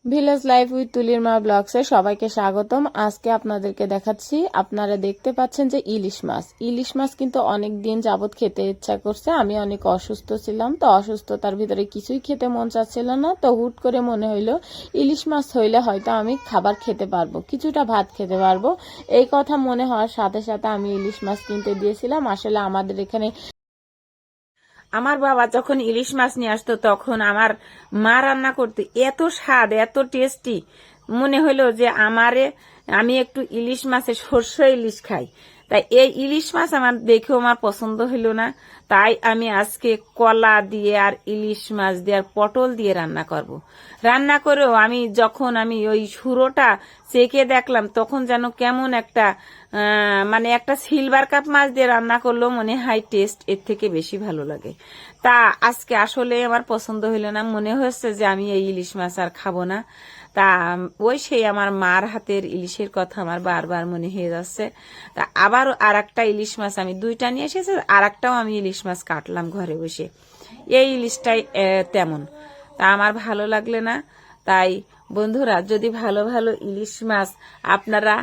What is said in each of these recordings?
Village life with তুলির মা ব্লগসে সবাইকে স্বাগতম। আজকে আপনাদেরকে দেখাচ্ছি, আপনারা দেখতে পাচ্ছেন যে ইলিশ মাছ কিন্তু অনেক দিন যাবত খেতে ইচ্ছা করছে। আমি অনেক অসুস্থ ছিলাম, তো অসুস্থতার ভিতরে কিছুই খেতে মন চাচ্ছিল না। তো হুট করে মনে হইলো ইলিশ মাছ হইলে হয়তো আমি খাবার খেতে পারবো, কিছুটা ভাত খেতে পারবো। এই কথা মনে হওয়ার সাথে সাথে আমি ইলিশ মাছ কিনতে দিয়েছিলাম। আসলে আমাদের এখানে আমার বাবা যখন ইলিশ মাছ নিয়ে আসতো তখন আমার মা রান্না করতে এত স্বাদ, এত টেস্টি মনে হইলো যে আমি একটু ইলিশ মাছে সর্ষে ইলিশ খাই। তাই এই ইলিশ মাছ আমার দেখেও আমার পছন্দ হইল না। তাই আমি আজকে কলা দিয়ে আর ইলিশ মাছ দিয়ে আর পটল দিয়ে রান্না করব। রান্না করেও যখন আমি ওই সুরোটা চেকে দেখলাম তখন যেন কেমন একটা মানে একটা সিলভার কাপ মাছ দিয়ে রান্না করলেও মনে হয় টেস্ট এর থেকে বেশি ভালো লাগে। তা আজকে আসলে আমার পছন্দ হইল না, মনে হচ্ছে যে আমি এই ইলিশ মাছ আর খাবো না। তা সেই আমার মার হাতের ইলিশের কথা আমার বারবার মনে হয়ে যাচ্ছে। তা আবার আর একটা ইলিশ মাছ আমি দুইটা নিয়ে এসেছি, আর একটাও আমি ইলিশ মাছ কাটলাম ঘরে বসে। এই ইলিশটাই তেমন, তা আমার ভালো লাগলে না। তাই বন্ধুরা, যদি ভালো ভালো ইলিশ মাছ আপনারা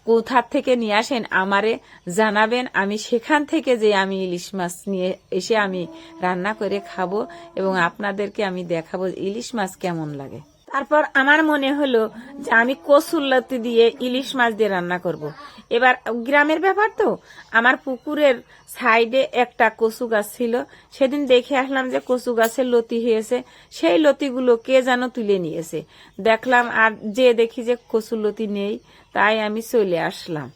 কোথা থেকে নিয়ে আসেন আমারে জানাবেন। আমি সেখান থেকে যে আমি ইলিশ মাছ নিয়ে এসে আমি রান্না করে খাবো এবং আপনাদেরকে আমি দেখাবো ইলিশ মাছ কেমন লাগে। তারপর আমার মনে হলো যে আমি কচুরলতি দিয়ে ইলিশ মাছ দিয়ে রান্না করব। এবার গ্রামের ব্যাপার তো, আমার পুকুরের সাইডে একটা কচু গাছ ছিল। সেদিন দেখে আসলাম যে কচু গাছের লতি হয়েছে, সেই লতিগুলো কে যেন তুলে নিয়েছে। দেখলাম আর যে দেখি যে কচুর লতি নেই, তাই আমি চলে আসলাম।